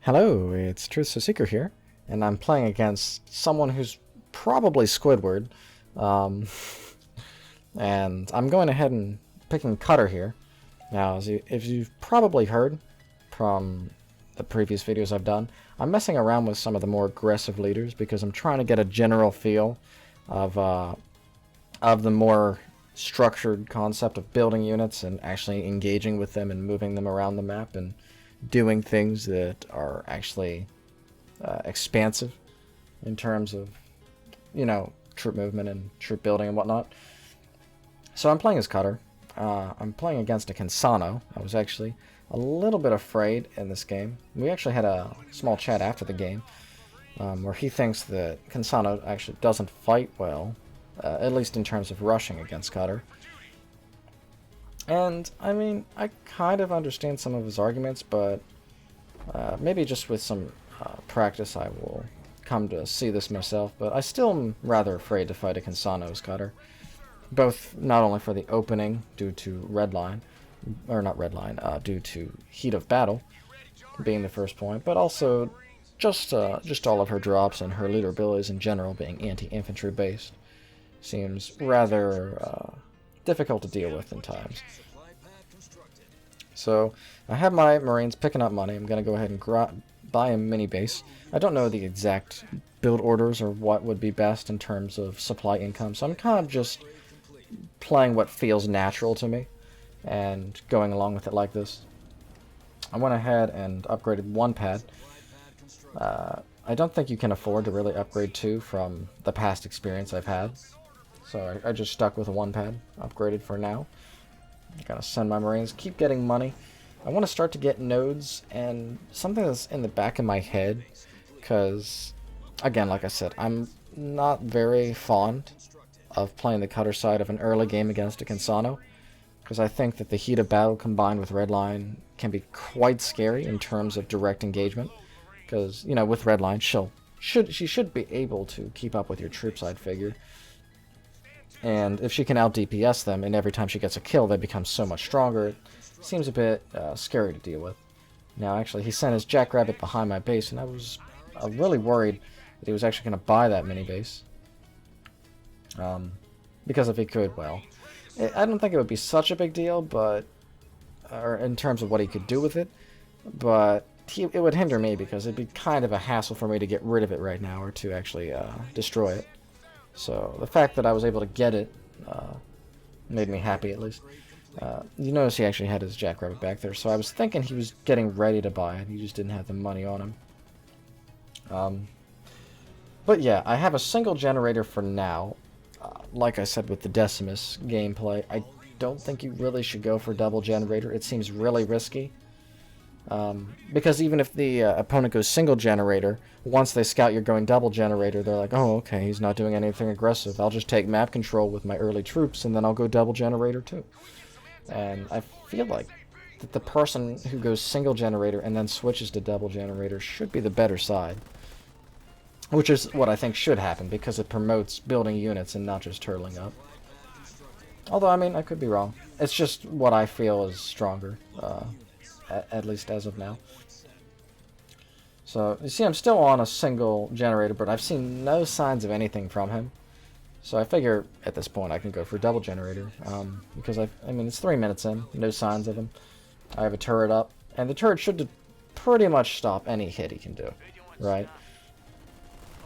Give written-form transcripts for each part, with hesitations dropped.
Hello, it's TruthSOSeeker here, and I'm playing against someone who's probably Squidward, um, and I'm going ahead and picking Cutter here. Now, if you've probably heard from the previous videos I've done, I'm messing around with some of the more aggressive leaders because I'm trying to get a general feel of the more structured concept of building units and actually engaging with them and moving them around the map and doing things that are actually expansive in terms of, troop movement and troop building and whatnot. So I'm playing as Cutter. I'm playing against a Kinsano. I was actually a little bit afraid in this game. We actually had a small chat after the game where he thinks that Kinsano actually doesn't fight well, at least in terms of rushing against Cutter. And, I mean, I kind of understand some of his arguments, but maybe just with some practice I will come to see this myself. But I still am rather afraid to fight a Kinsano's Cutter. Both not only for the opening due to redline, or not redline, due to heat of battle being the first point, but also just all of her drops and her leader abilities in general being anti-infantry based seems rather difficult to deal with in times. So I have my Marines picking up money. I'm going to go ahead and buy a mini base. I don't know the exact build orders or what would be best in terms of supply income, so I'm kind of just playing what feels natural to me and going along with it like this. I went ahead and upgraded one pad. I don't think you can afford to really upgrade two from the past experience I've had. So I just stuck with a one pad, upgraded for now. Gotta send my Marines, keep getting money. I want to start to get nodes, and something that's in the back of my head, because, again, like I said, I'm not very fond of playing the Cutter side of an early game against a Kinsano, because I think that the heat of battle combined with redline can be quite scary in terms of direct engagement, because, with redline, she should be able to keep up with your troop side figure. And if she can out-DPS them, and every time she gets a kill, they become so much stronger, it seems a bit scary to deal with. Now, actually, he sent his Jackrabbit behind my base, and I was really worried that he was actually going to buy that mini-base. Because if he could, well, I don't think it would be such a big deal, but or in terms of what he could do with it, but it would hinder me because it'd be kind of a hassle for me to get rid of it right now or to actually destroy it. So the fact that I was able to get it made me happy, at least. You notice he actually had his Jackrabbit back there, so I was thinking he was getting ready to buy it. He just didn't have the money on him. But yeah, I have a single generator for now. Like I said with the Decimus gameplay, I don't think you really should go for double generator. It seems really risky. Because even if the opponent goes single generator, once they scout you're going double generator, they're like, oh, okay, he's not doing anything aggressive. I'll just take map control with my early troops, and then I'll go double generator too. And I feel like that the person who goes single generator and then switches to double generator should be the better side. Which is what I think should happen, because it promotes building units and not just turtling up. Although, I mean, I could be wrong. It's just what I feel is stronger. At least as of now. So, you see, I'm still on a single generator, but I've seen no signs of anything from him. So I figure, at this point, I can go for double generator. Because, I mean, it's 3 minutes in, no signs of him. I have a turret up, and the turret should pretty much stop any hit he can do, right?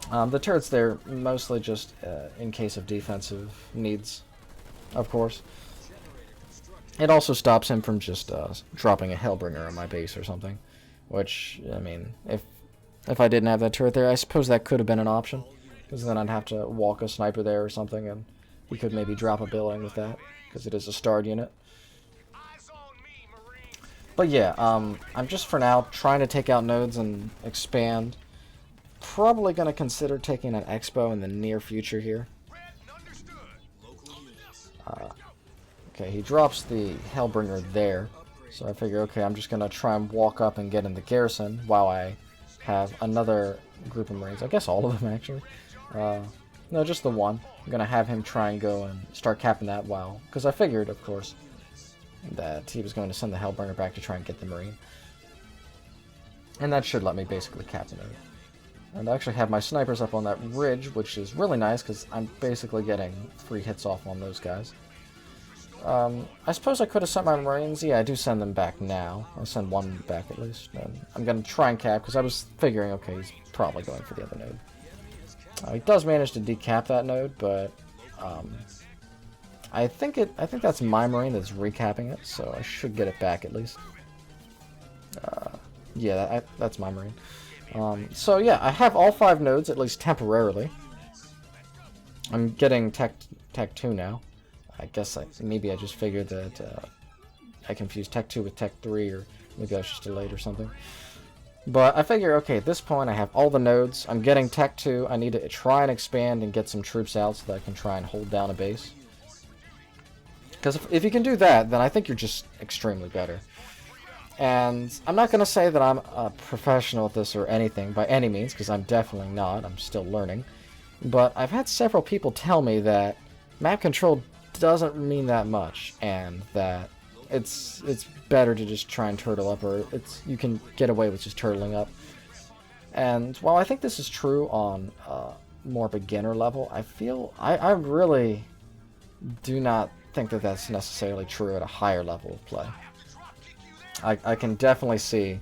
The turret's there mostly just in case of defensive needs, of course. It also stops him from just dropping a Hellbringer on my base or something. Which, I mean, if I didn't have that turret there, I suppose that could have been an option. Because then I'd have to walk a sniper there or something, and we could maybe drop a building with that. Because it is a starred unit. But yeah, I'm just for now trying to take out nodes and expand. Probably going to consider taking an Expo in the near future here. Okay, he drops the Hellbringer there, so I figure, okay, I'm just going to try and walk up and get in the garrison while I have another group of Marines. I guess all of them, actually. No, just the one. I'm going to have him try and go and start capping that while, because I figured, of course, that he was going to send the Hellbringer back to try and get the Marine. And that should let me basically cap the node. And I actually have my snipers up on that ridge, which is really nice because I'm basically getting 3 hits off on those guys. I suppose I could have sent my Marines. Yeah, I do send them back now. I send one back at least. And I'm going to try and cap because I was figuring, okay, he's probably going for the other node. He does manage to decap that node, but I think that's my Marine that's recapping it, so I should get it back at least. Yeah, that's my Marine. So yeah, I have all 5 nodes, at least temporarily. I'm getting Tech 2 now. I guess maybe I just figured that I confused Tech 2 with Tech 3, or maybe I was just delayed or something. But I figure, okay, at this point I have all the nodes. I'm getting Tech 2. I need to try and expand and get some troops out so that I can try and hold down a base. Because if you can do that, then I think you're just extremely better. And I'm not going to say that I'm a professional at this or anything by any means, because I'm definitely not. I'm still learning. But I've had several people tell me that map control doesn't mean that much, and that it's better to just try and turtle up, or you can get away with just turtling up. And while I think this is true on more beginner level, I really do not think that that's necessarily true at a higher level of play. I can definitely see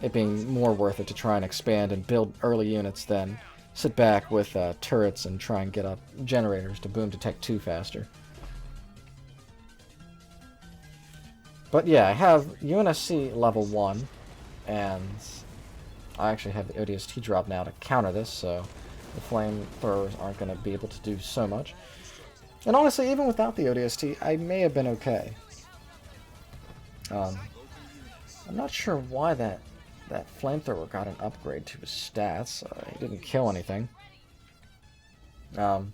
it being more worth it to try and expand and build early units than sit back with turrets and try and get up generators to boom to Tech 2 faster. But yeah, I have UNSC level 1, and I actually have the ODST drop now to counter this, so the flamethrowers aren't going to be able to do so much. And honestly, even without the ODST, I may have been okay. I'm not sure why that flamethrower got an upgrade to his stats. He didn't kill anything. But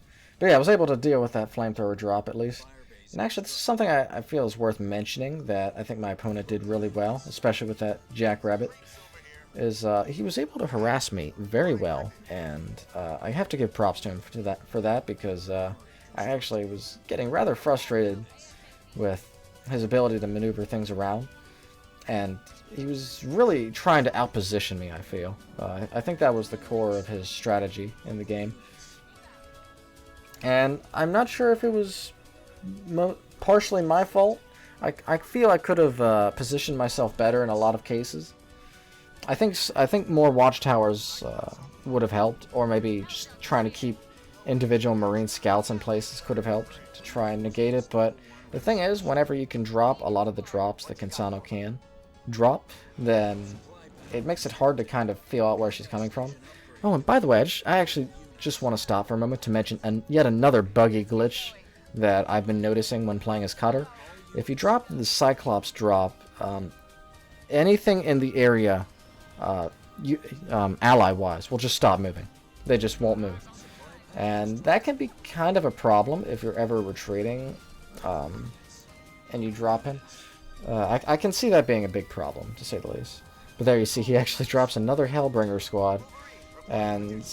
yeah, I was able to deal with that flamethrower drop at least. And actually, this is something I feel is worth mentioning that I think my opponent did really well, especially with that Jackrabbit, is he was able to harass me very well, and I have to give props to him for that because I actually was getting rather frustrated with his ability to maneuver things around, and he was really trying to outposition me, I feel. I think that was the core of his strategy in the game. And I'm not sure if it was partially my fault. I feel I could have positioned myself better in a lot of cases. I think more watchtowers would have helped, or maybe just trying to keep individual Marine scouts in places could have helped to try and negate it. But the thing is, whenever you can drop a lot of the drops that Kinsano can drop, then it makes it hard to kind of feel out where she's coming from. Oh, and by the way, I actually just want to stop for a moment to mention yet another buggy glitch that I've been noticing when playing as Cutter. If you drop the Cyclops drop, anything in the area, ally-wise, will just stop moving. They just won't move. And that can be kind of a problem if you're ever retreating and you drop him. I can see that being a big problem, to say the least. But there you see, he actually drops another Hellbringer squad. And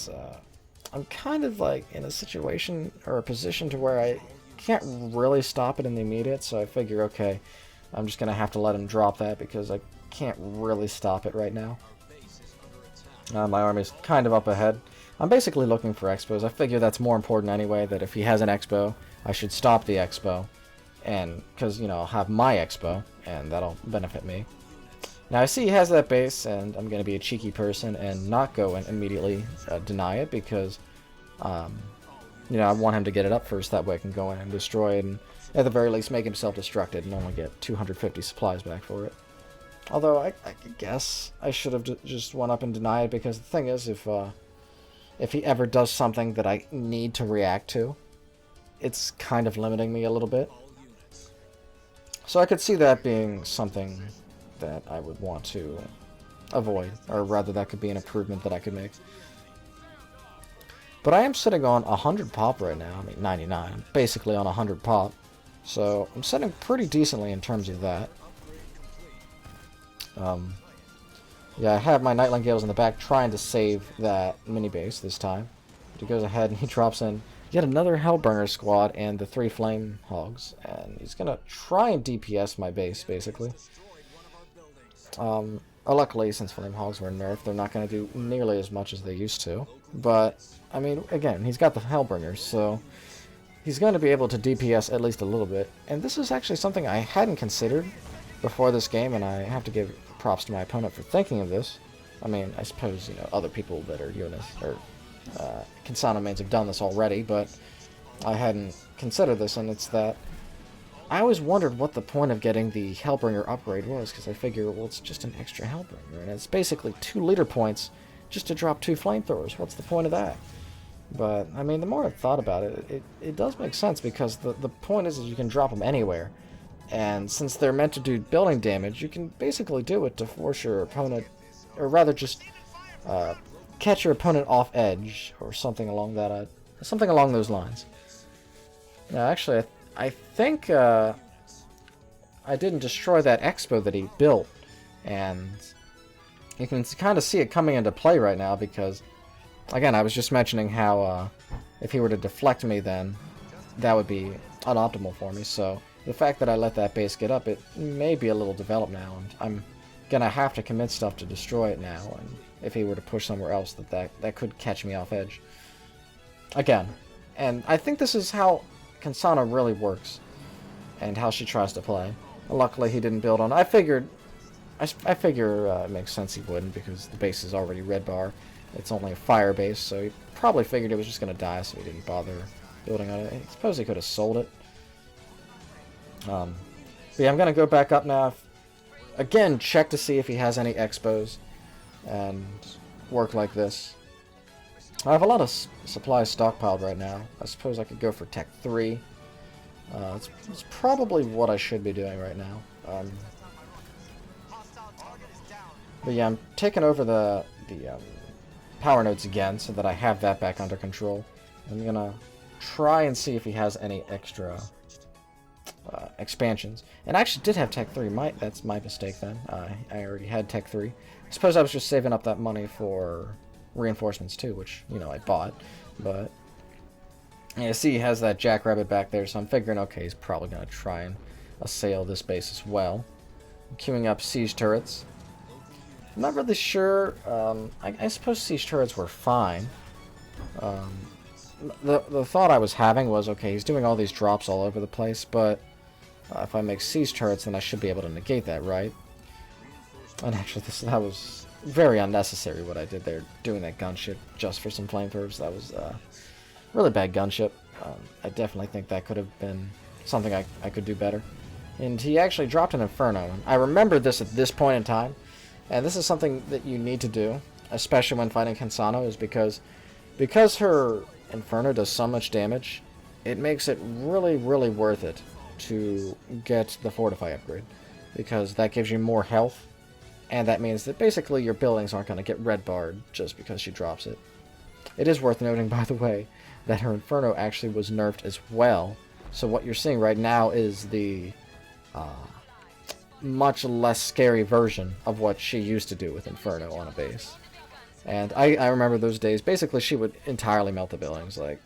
I'm kind of like in a situation or a position to where I can't really stop it in the immediate, so I figure, okay, I'm just going to have to let him drop that because I can't really stop it right now. My army's kind of up ahead. I'm basically looking for expos. I figure that's more important anyway, that if he has an expo, I should stop the expo. And, because, you know, I'll have my expo, and that'll benefit me. Now, I see he has that base, and I'm going to be a cheeky person and not go and immediately deny it, because, you know, I want him to get it up first, that way I can go in and destroy it, and at the very least make him self-destructed and only get 250 supplies back for it. Although, I guess I should have just went up and denied it, because the thing is, if he ever does something that I need to react to, it's kind of limiting me a little bit. So I could see that being something that I would want to avoid, or rather that could be an improvement that I could make. But I am sitting on 100 pop right now. I mean 99, basically on 100 pop. So I'm sitting pretty decently in terms of that. Yeah, I have my Nightline Gales in the back trying to save that mini base this time. But he goes ahead and he drops in yet another Hellbringer squad and the 3 Flame Hogs. And he's going to try and DPS my base, basically. Luckily, since Flame Hogs were nerfed, they're not going to do nearly as much as they used to. But, I mean, again, he's got the Hellbringers, so he's going to be able to DPS at least a little bit. And this is actually something I hadn't considered before this game, and I have to give props to my opponent for thinking of this. I mean, I suppose, you know, other people that are Eunice or Kinsano mains have done this already, but I hadn't considered this, and it's that I always wondered what the point of getting the Hellbringer upgrade was, because I figure, well, it's just an extra Hellbringer, and it's basically 2 leader points just to drop 2 flamethrowers. What's the point of that? But, I mean, the more I've thought about it, it does make sense, because the point is that you can drop them anywhere, and since they're meant to do building damage, you can basically do it to force your opponent, or rather just catch your opponent off edge, or something along that, something along those lines. Now, actually, I think I didn't destroy that expo that he built, and you can kind of see it coming into play right now because, again, I was just mentioning how if he were to deflect me, then that would be unoptimal for me. So the fact that I let that base get up, it may be a little developed now, and I'm gonna have to commit stuff to destroy it now. And if he were to push somewhere else, that could catch me off edge again. And I think this is how Kinsano really works, and how she tries to play. Luckily, he didn't build on. I figure it makes sense he wouldn't, because the base is already red bar. It's only a fire base, so he probably figured it was just going to die, so he didn't bother building on it. I suppose he could have sold it. But yeah, I'm going to go back up now. Again, check to see if he has any expos, and work like this. I have a lot of supplies stockpiled right now. I suppose I could go for Tech 3. It's probably what I should be doing right now. But yeah, I'm taking over the power nodes again so that I have that back under control. I'm gonna try and see if he has any extra expansions. And I actually did have Tech 3. That's my mistake then. I already had Tech 3. I suppose I was just saving up that money for reinforcements too, which, you know, I bought. But yeah, see, he has that Jackrabbit back there, so I'm figuring, okay, he's probably going to try and assail this base as well. I'm queuing up siege turrets. I'm not really sure. I suppose siege turrets were fine. The thought I was having was, okay, he's doing all these drops all over the place, but if I make siege turrets, then I should be able to negate that, right? And actually, that was very unnecessary what I did there, doing that gunship just for some flamethrowers. That was really bad gunship. I definitely think that could have been something I could do better. And he actually dropped an Inferno. I remember this at this point in time, and this is something that you need to do, especially when fighting Kinsano, is because her Inferno does so much damage, it makes it really, really worth it to get the Fortify upgrade, because that gives you more health. And that means that basically your buildings aren't going to get red barred just because she drops it. It is worth noting, by the way, that her Inferno actually was nerfed as well. So what you're seeing right now is the much less scary version of what she used to do with Inferno on a base. And I remember those days. Basically, she would entirely melt the buildings. Like,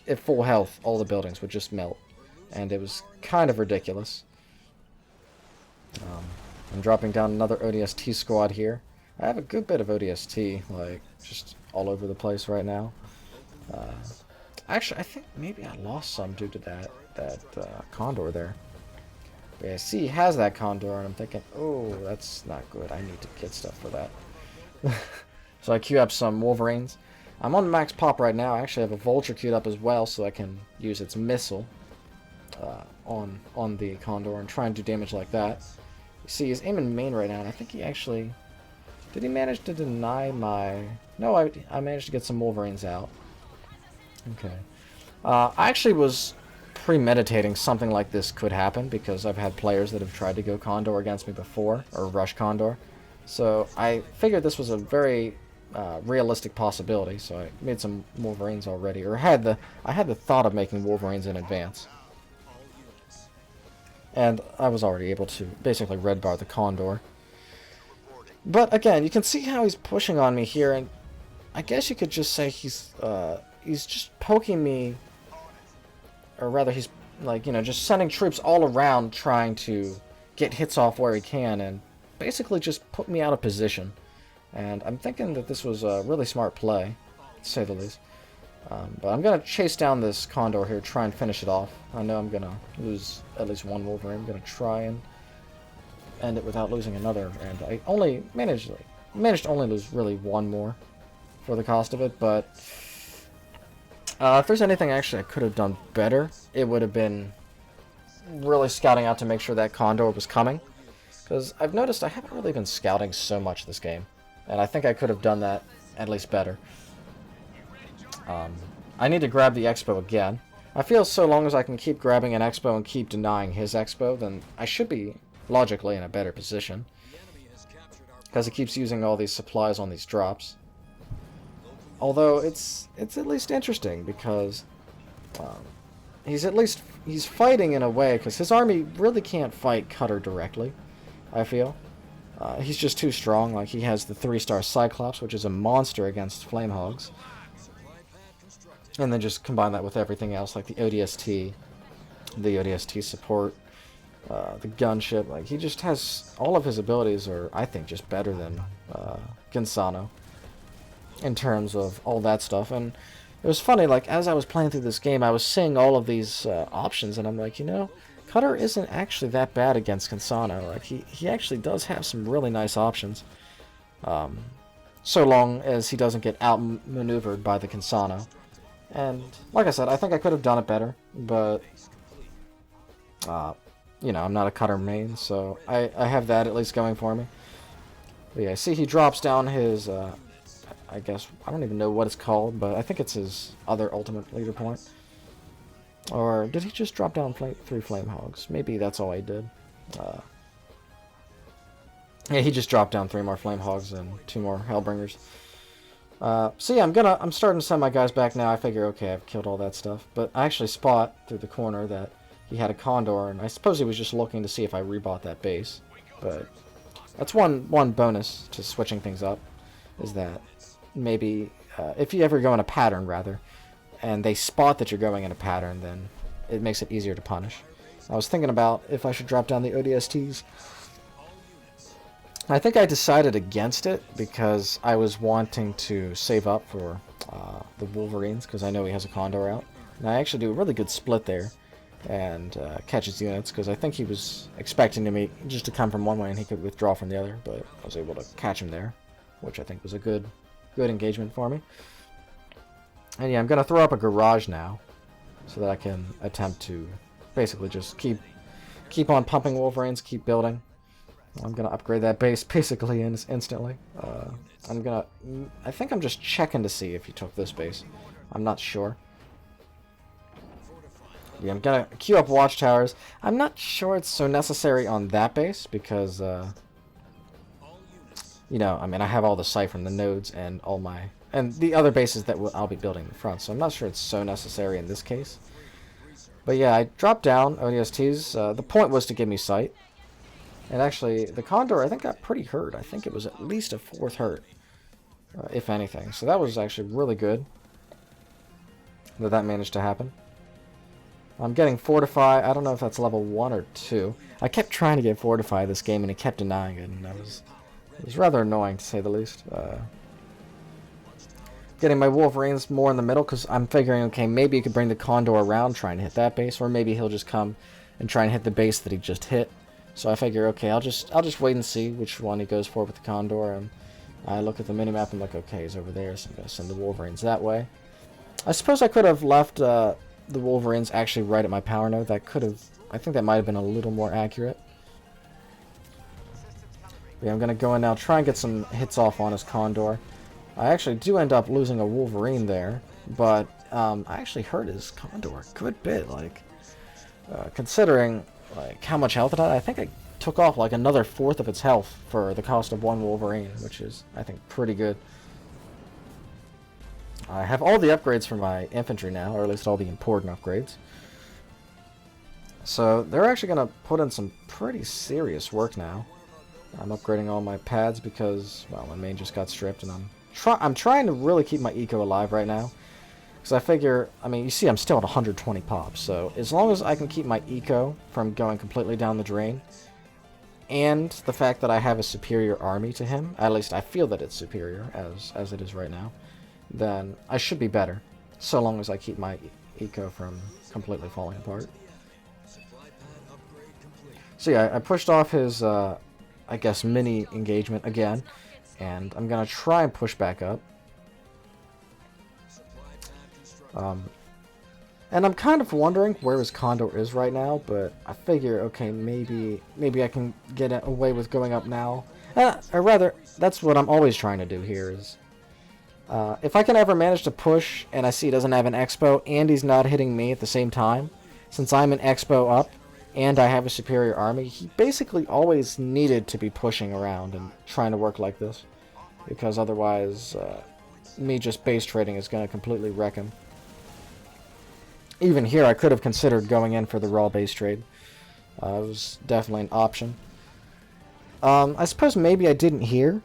at full health, all the buildings would just melt. And it was kind of ridiculous. I'm dropping down another ODST squad here. I have a good bit of ODST, like, just all over the place right now. Actually, I think maybe I lost some due to that condor there. But yeah, see, he has that condor, and I'm thinking, oh, that's not good. I need to get stuff for that. So I queue up some Wolverines. I'm on max pop right now. I actually have a Vulture queued up as well, so I can use its missile on the condor and try and do damage like that. You see, he's aiming main right now, and I think he actually... Did he manage to deny my... No, I managed to get some Wolverines out. Okay. I actually was premeditating something like this could happen, because I've had players that have tried to go Condor against me before, or rush Condor. So I figured this was a very realistic possibility, so I made some Wolverines already, or I had the thought of making Wolverines in advance. And I was already able to basically red bar the Condor. But again, you can see how he's pushing on me here, and I guess you could just say he's just poking me, or rather he's, like, you know, just sending troops all around trying to get hits off where he can, and basically just put me out of position. And I'm thinking that this was a really smart play, to say the least. But I'm going to chase down this condor here, try and finish it off. I know I'm going to lose at least one Wolverine. I'm going to try and end it without losing another. And I only managed to only lose really one more for the cost of it. But if there's anything actually I could have done better, it would have been really scouting out to make sure that condor was coming. Because I've noticed I haven't really been scouting so much this game. And I think I could have done that at least better. I need to grab the Expo again. I feel so long as I can keep grabbing an Expo and keep denying his Expo, then I should be logically in a better position. Because he keeps using all these supplies on these drops. Although it's at least interesting because he's fighting in a way, because his army really can't fight Cutter directly, I feel. He's just too strong. Like, he has the 3-star Cyclops, which is a monster against Flamehogs. And then just combine that with everything else, like the ODST support, the gunship. Like, he just has, all of his abilities are, I think, just better than Kinsano in terms of all that stuff. And it was funny, like, as I was playing through this game, I was seeing all of these options, and I'm like, you know, Cutter isn't actually that bad against Kinsano. Like, he actually does have some really nice options. So long as he doesn't get outmaneuvered by the Kinsano. And, like I said, I think I could have done it better, but, you know, I'm not a Cutter main, so I have that at least going for me. But yeah, see, he drops down his, I guess, I don't even know what it's called, but I think it's his other ultimate leader point. Or did he just drop down 3 Flamehogs? Maybe that's all he did. Yeah, he just dropped down 3 more Flamehogs and 2 more Hellbringers. So yeah, I'm starting to send my guys back now. I figure, okay, I've killed all that stuff. But I actually spot through the corner that he had a condor, and I suppose he was just looking to see if I rebought that base. But that's one bonus to switching things up, is that maybe if you ever go in a pattern, rather, and they spot that you're going in a pattern, then it makes it easier to punish. I was thinking about if I should drop down the ODSTs. I think I decided against it because I was wanting to save up for the Wolverines, because I know he has a condor out. And I actually do a really good split there and catch his units, because I think he was expecting me just to come from one way and he could withdraw from the other, but I was able to catch him there, which I think was a good engagement for me. And yeah, I'm going to throw up a garage now so that I can attempt to basically just keep on pumping Wolverines, keep building. I'm going to upgrade that base basically instantly. I think I'm just checking to see if he took this base. I'm not sure. Yeah, I'm going to queue up watchtowers. I'm not sure it's so necessary on that base because, you know, I mean, I have all the sight from the nodes and all my... and the other bases that I'll be building in the front, so I'm not sure it's so necessary in this case. But yeah, I dropped down ODSTs. The point was to give me sight. And actually, the Condor, I think, got pretty hurt. I think it was at least a 4th hurt, if anything. So that was actually really good that managed to happen. I'm getting Fortify. I don't know if that's level 1 or 2. I kept trying to get Fortify this game, and he kept denying it, and it was rather annoying, to say the least. Getting my Wolverines more in the middle, because I'm figuring, okay, maybe you could bring the Condor around, trying to hit that base, or maybe he'll just come and try and hit the base that he just hit. So I figure, okay, I'll just wait and see which one he goes for with the Condor, and I look at the minimap and look, okay, he's over there, so I'm going to send the Wolverines that way. I suppose I could have left the Wolverines actually right at my power node. That could have, I think that might have been a little more accurate. But yeah, I'm going to go in now, try and get some hits off on his Condor. I actually do end up losing a Wolverine there, but I actually hurt his Condor a good bit, like, considering... like how much health it had. I think I took off like another 1/4 of its health for the cost of 1 Wolverine, which is, I think, pretty good. I have all the upgrades for my infantry now, or at least all the important upgrades. So they're actually going to put in some pretty serious work now. I'm upgrading all my pads because, well, my main just got stripped, and I'm trying to really keep my eco alive right now. Because I figure, I mean, you see I'm still at 120 pops, so as long as I can keep my eco from going completely down the drain, and the fact that I have a superior army to him, at least I feel that it's superior as it is right now, then I should be better, so long as I keep my eco from completely falling apart. So yeah, I pushed off his, I guess, mini engagement again, and I'm gonna try and push back up. And I'm kind of wondering where his condor is right now, but I figure, okay, maybe I can get away with going up now. Or rather, that's what I'm always trying to do here is, if I can ever manage to push and I see he doesn't have an expo and he's not hitting me at the same time, since I'm an expo up and I have a superior army, he basically always needed to be pushing around and trying to work like this, because otherwise me just base trading is going to completely wreck him. Even here, I could have considered going in for the raw base trade. It was definitely an option. I suppose maybe I didn't here,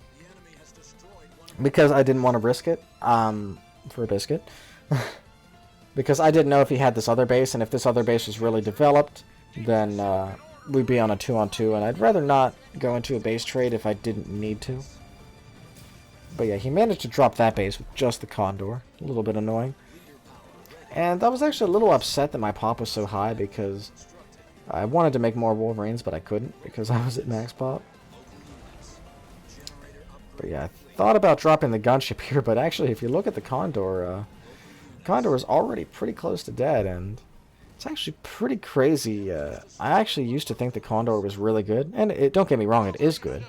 because I didn't want to risk it, for a biscuit. Because I didn't know if he had this other base, and if this other base was really developed, then we'd be on a 2-on-2, and I'd rather not go into a base trade if I didn't need to. But yeah, he managed to drop that base with just the condor. A little bit annoying. And I was actually a little upset that my pop was so high, because I wanted to make more Wolverines, but I couldn't because I was at max pop. But yeah, I thought about dropping the gunship here, but actually if you look at the condor, condor is already pretty close to dead, and it's actually pretty crazy. I actually used to think the condor was really good, and don't get me wrong, it is good.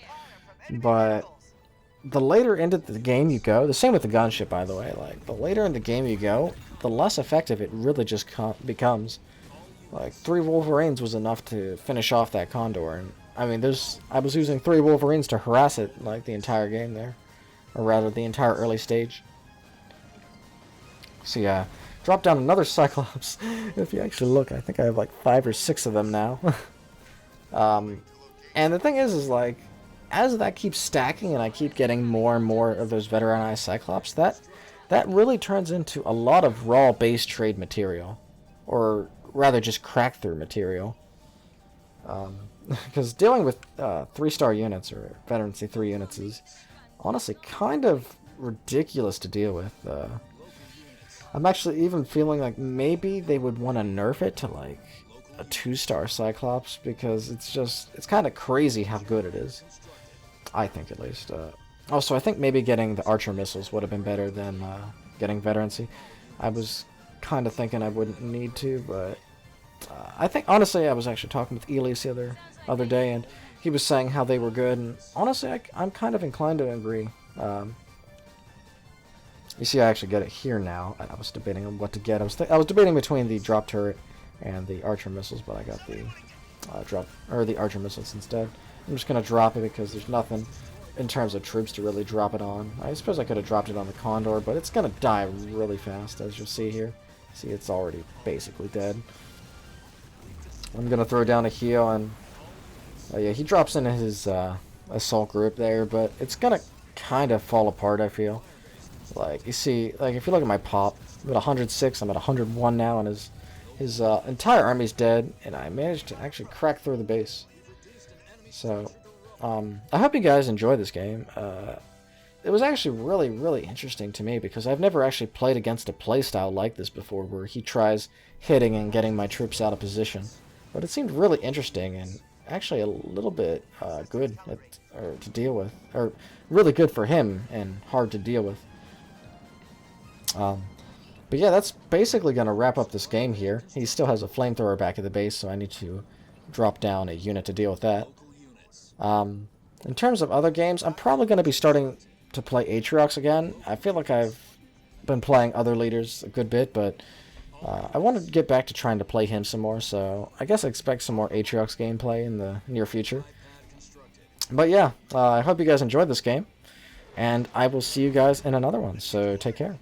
But the later into the game you go, the same with the gunship, by the way, like, the later in the game you go, the less effective it really just becomes. Like, 3 Wolverines was enough to finish off that condor, and I mean, I was using 3 Wolverines to harass it, like, the entire game there. Or rather, the entire early stage. So yeah, drop down another Cyclops. If you actually look, I think I have like 5 or 6 of them now. And the thing is like, as that keeps stacking and I keep getting more and more of those veteranized Cyclops, that really turns into a lot of raw base trade material. Or rather just crack through material. Because dealing with 3-star units or veterancy 3 units is honestly kind of ridiculous to deal with. I'm actually even feeling like maybe they would want to nerf it to like a 2-star Cyclops, because it's kind of crazy how good it is. I think, at least. Also, I think maybe getting the Archer missiles would have been better than getting veterancy. I was kind of thinking I wouldn't need to, but I think, honestly, I was actually talking with Elias the other day, and he was saying how they were good, and honestly, I'm kind of inclined to agree. You see, I actually get it here now. I was debating on what to get. I was debating between the drop turret and the Archer missiles, but I got the the Archer missiles instead. I'm just gonna drop it because there's nothing in terms of troops to really drop it on. I suppose I could have dropped it on the Condor, but it's gonna die really fast, as you'll see here. See, it's already basically dead. I'm gonna throw down a heal, and yeah, he drops into his assault group there, but it's gonna kind of fall apart, I feel. Like, you see, like, if you look at my pop, I'm at 106, I'm at 101 now, and his entire army's dead, and I managed to actually crack through the base. So, I hope you guys enjoy this game. It was actually really, really interesting to me, because I've never actually played against a playstyle like this before, where he tries hitting and getting my troops out of position. But it seemed really interesting, and actually a little bit good to deal with. Or, really good for him, and hard to deal with. But yeah, that's basically going to wrap up this game here. He still has a flamethrower back at the base, so I need to drop down a unit to deal with that. In terms of other games, I'm probably going to be starting to play Atriox again. I feel like I've been playing other leaders a good bit, but I want to get back to trying to play him some more, so I guess I expect some more Atriox gameplay in the near future. But yeah, I hope you guys enjoyed this game, and I will see you guys in another one, so take care.